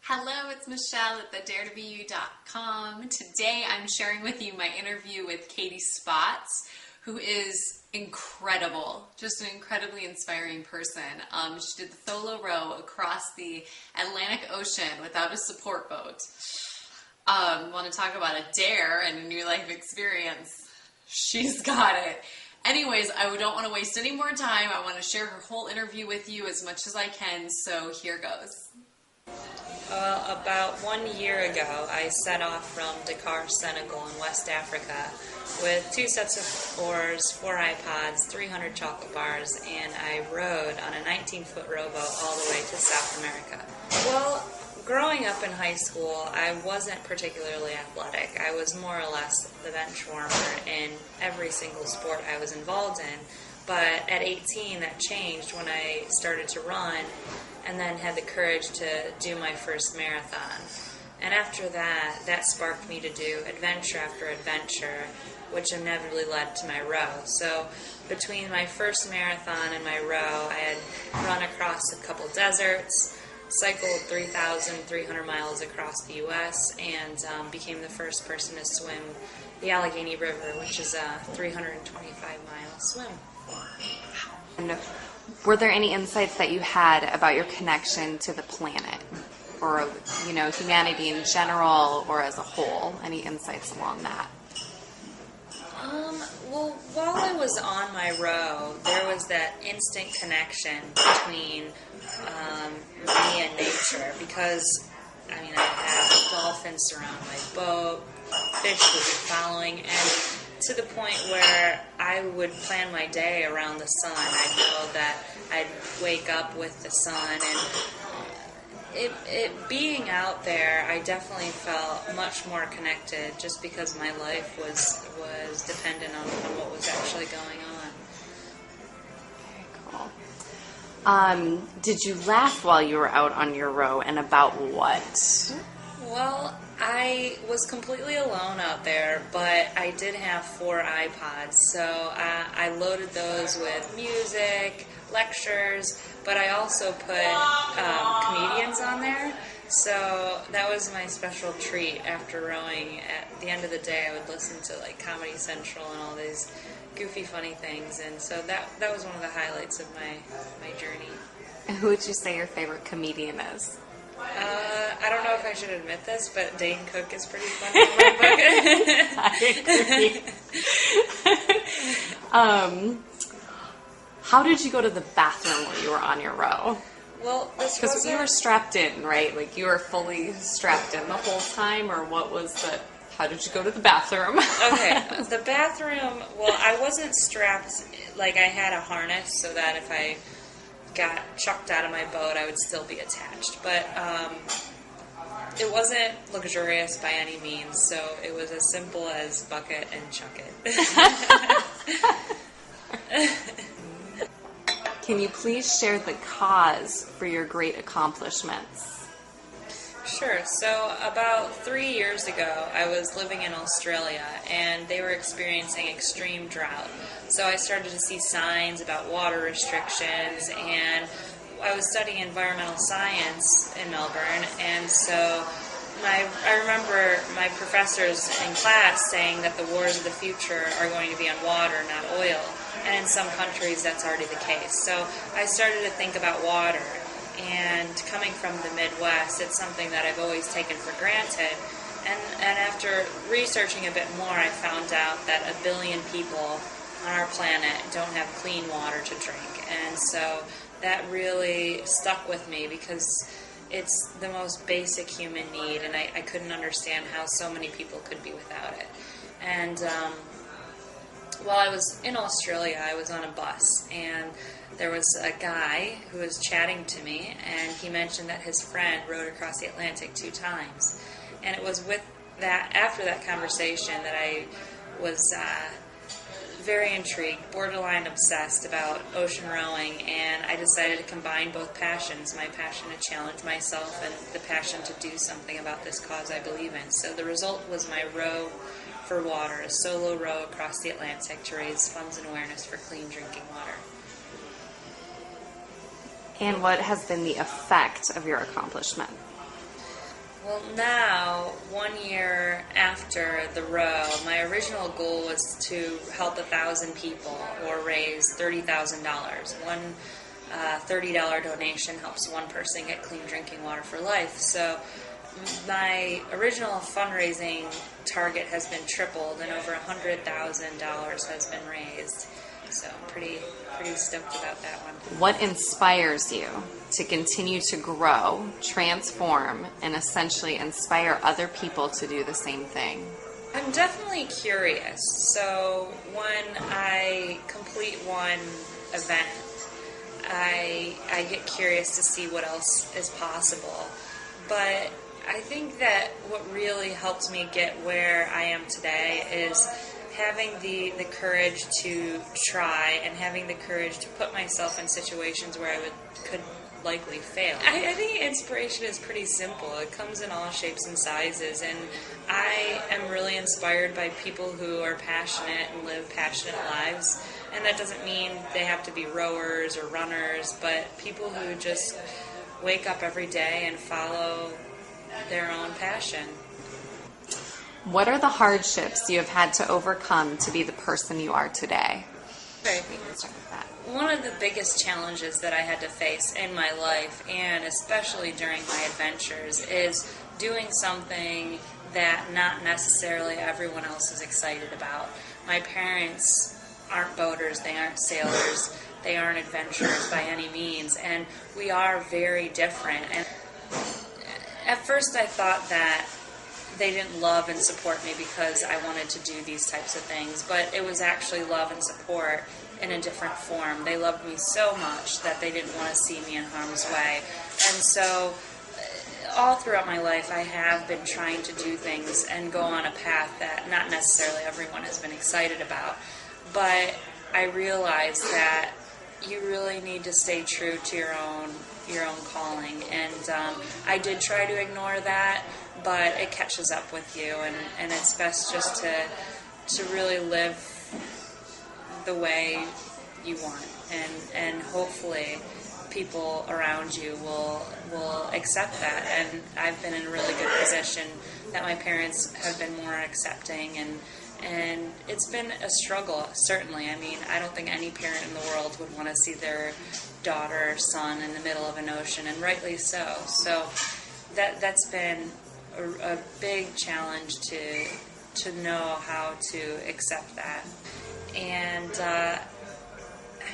Hello, it's Michelle at thedaretobeyou.com. Today I'm sharing with you my interview with Katie Spots, who is incredible, just an incredibly inspiring person. She did the solo row across the Atlantic Ocean without a support boat. Want to talk about a dare and a new life experience? She's got it. Anyways, I don't want to waste any more time. I want to share her whole interview with you as much as I can, so here goes. About 1 year ago, I set off from Dakar, Senegal in West Africa with 2 sets of oars, 4 iPods, 300 chocolate bars, and I rowed on a 19-foot rowboat all the way to South America. Well, growing up in high school, I wasn't particularly athletic. I was more or less the bench warmer in every single sport I was involved in. But at 18, that changed when I started to run and then had the courage to do my first marathon. And after that, that sparked me to do adventure after adventure, which inevitably led to my row. So between my first marathon and my row, I had run across a couple deserts, cycled 3,300 miles across the U.S., and became the first person to swim the Allegheny River, which is a 325-mile swim. And were there any insights that you had about your connection to the planet, or humanity in general, or as a whole? Any insights along that? Well, while I was on my row, there was that instant connection between me and nature, because I had dolphins surround my boat, fish would be following, and to the point where I would plan my day around the sun. I'd know that I'd wake up with the sun, and it being out there, I definitely felt much more connected, just because my life was dependent on what was actually going on. Very cool. Did you laugh while you were out on your row, and about what? Well, I was completely alone out there, but I did have 4 iPods, so I loaded those with music, lectures, but I also put comedians on there, so that was my special treat after rowing. At the end of the day, I would listen to like Comedy Central and all these goofy, funny things, and so that was one of the highlights of my journey. And who would you say your favorite comedian is? I don't know if I should admit this, but Dane Cook is pretty funny in my book. I agree. How did you go to the bathroom while you were on your row? Well, because you were strapped in, right? Like you were fully strapped in the whole time, or what was the? How did you go to the bathroom? Okay, the bathroom. Well, I wasn't strapped. Like I had a harness so that if I got chucked out of my boat, I would still be attached. But it wasn't luxurious by any means, so it was as simple as bucket and chuck it. Can you please share the cause for your great accomplishments? Sure. So about 3 years ago, I was living in Australia, and they were experiencing extreme drought. So I started to see signs about water restrictions, and I was studying environmental science in Melbourne, and so I remember my professors in class saying that the wars of the future are going to be on water, not oil, and in some countries that's already the case. So I started to think about water. And coming from the Midwest, it's something that I've always taken for granted. And after researching a bit more, I found out that 1 billion people on our planet don't have clean water to drink. And so that really stuck with me, because it's the most basic human need, and I couldn't understand how so many people could be without it. And while I was in Australia, I was on a bus, and there was a guy who was chatting to me, and he mentioned that his friend rowed across the Atlantic 2 times. And it was with that, after that conversation, that I was very intrigued, borderline obsessed about ocean rowing, and I decided to combine both passions, my passion to challenge myself and the passion to do something about this cause I believe in. So the result was my Row for Water, a solo row across the Atlantic to raise funds and awareness for clean drinking water. And what has been the effect of your accomplishment? Well, now, 1 year after the row, my original goal was to help 1,000 people or raise $30,000. One $30 donation helps one person get clean drinking water for life. So my original fundraising target has been tripled, and over $100,000 has been raised. So I'm pretty stoked about that one. What inspires you to continue to grow, transform, and essentially inspire other people to do the same thing? I'm definitely curious. So when I complete one event, I get curious to see what else is possible. But I think that what really helped me get where I am today is having the courage to try and having the courage to put myself in situations where I could likely fail. I think inspiration is pretty simple. It comes in all shapes and sizes, and I am really inspired by people who are passionate and live passionate lives. And that doesn't mean they have to be rowers or runners, but people who just wake up every day and follow their own passion. What are the hardships you have had to overcome to be the person you are today? Right. We can start with that. One of the biggest challenges that I had to face in my life, and especially during my adventures, is doing something that not necessarily everyone else is excited about. My parents aren't boaters, they aren't sailors, they aren't adventurers by any means, and we are very different. And at first I thought that they didn't love and support me because I wanted to do these types of things, but it was actually love and support in a different form. They loved me so much that they didn't want to see me in harm's way. And so all throughout my life I have been trying to do things and go on a path that not necessarily everyone has been excited about. But I realized that you really need to stay true to your own calling. And I did try to ignore that, but it catches up with you, and it's best just to really live the way you want, and hopefully people around you will accept that. And I've been in a really good position that my parents have been more accepting, and it's been a struggle, certainly. I mean, I don't think any parent in the world would want to see their daughter or son in the middle of an ocean, and rightly so. So that's been a big challenge to know how to accept that. And I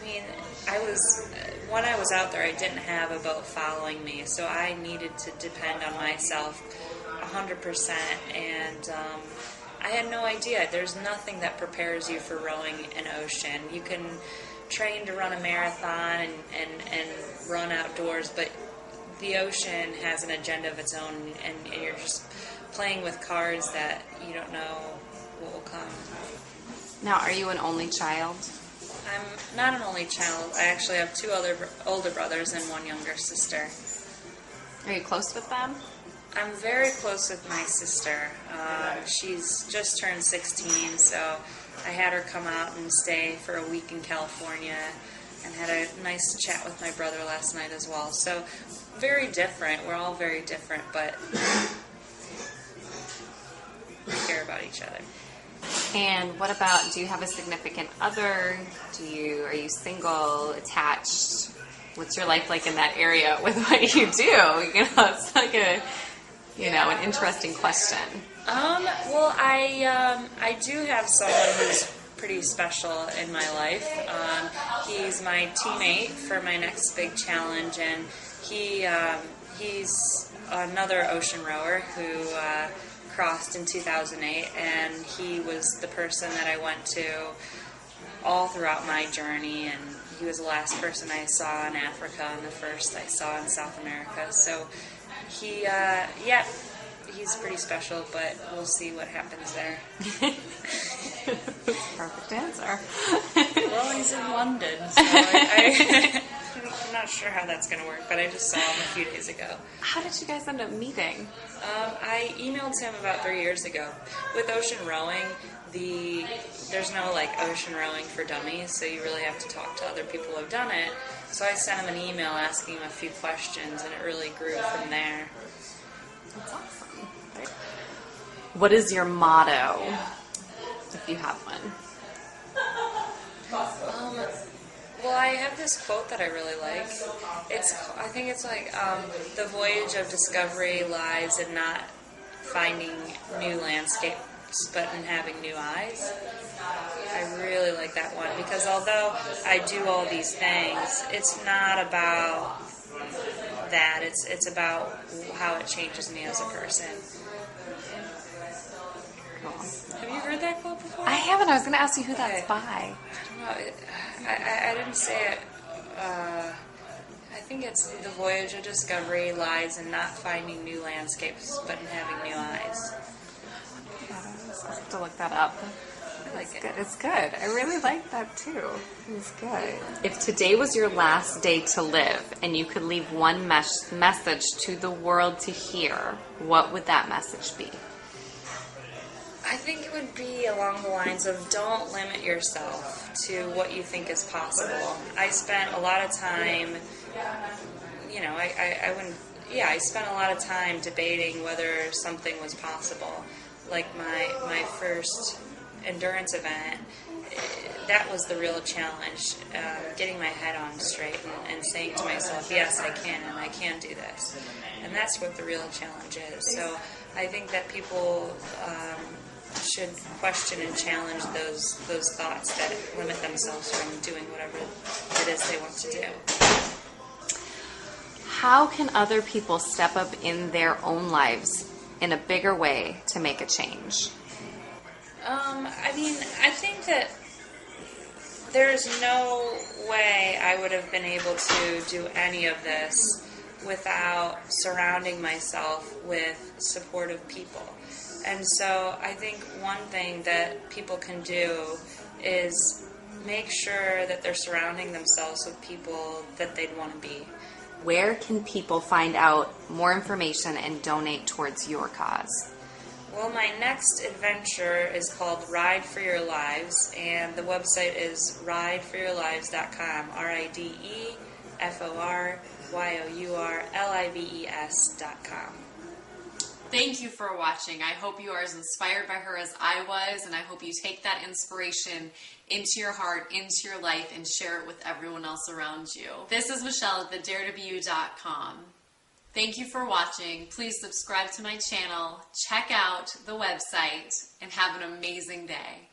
mean, when I was out there, I didn't have a boat following me, so I needed to depend on myself 100%, and I had no idea. There's nothing that prepares you for rowing an ocean. You can train to run a marathon and run outdoors, but the ocean has an agenda of its own, and you're just playing with cards that you don't know what will come. Now, are you an only child? I'm not an only child. I actually have two older brothers and one younger sister. Are you close with them? I'm very close with my sister. She's just turned 16, so I had her come out and stay for a week in California, and had a nice chat with my brother last night as well. So very different. We're all very different, but we care about each other. And what about, do you have a significant other? Are you single, attached? What's your life like in that area with what you do? It's like an interesting question. Well, I do have someone who's pretty special in my life. He's my teammate for my next big challenge, and he's another ocean rower who crossed in 2008, and he was the person that I went to all throughout my journey, and he was the last person I saw in Africa and the first I saw in South America. So he's pretty special, but we'll see what happens there. Perfect answer. Well, he's in London, so I'm not sure how that's going to work, but I just saw him a few days ago. How did you guys end up meeting? I emailed him about 3 years ago. With ocean rowing, there's no ocean rowing for dummies, so you really have to talk to other people who have done it. So I sent him an email asking him a few questions, and it really grew from there. That's awesome. What is your motto, if you have one? Well, I have this quote that I really like. I think it's like, the voyage of discovery lies in not finding new landscapes, but in having new eyes. I really like that one because although I do all these things, it's not about that. It's about how it changes me as a person. Have you heard that quote before? I haven't. I was going to ask you who that's by. I didn't say it. I think it's the voyage of discovery lies in not finding new landscapes, but in having new eyes. I'll have to look that up. I like it. Good. It's good. I really like that too. It's good. If today was your last day to live and you could leave one message to the world to hear, what would that message be? I think it would be along the lines of don't limit yourself to what you think is possible. I spent a lot of time, I spent a lot of time debating whether something was possible. Like my first endurance event, that was the real challenge, getting my head on straight and saying to myself, yes, I can, and I can do this. And that's what the real challenge is. So I think that people should question and challenge those thoughts that limit themselves from doing whatever it is they want to do. How can other people step up in their own lives in a bigger way to make a change? I think that there's no way I would have been able to do any of this without surrounding myself with supportive people. And so I think one thing that people can do is make sure that they're surrounding themselves with people that they'd want to be. Where can people find out more information and donate towards your cause? Well, my next adventure is called Ride for Your Lives, and the website is rideforyourlives.com, rideforyourlives.com. Thank you for watching. I hope you are as inspired by her as I was, and I hope you take that inspiration into your heart, into your life, and share it with everyone else around you. This is Michelle at thedaretobeyou.com. Thank you for watching. Please subscribe to my channel, check out the website, and have an amazing day.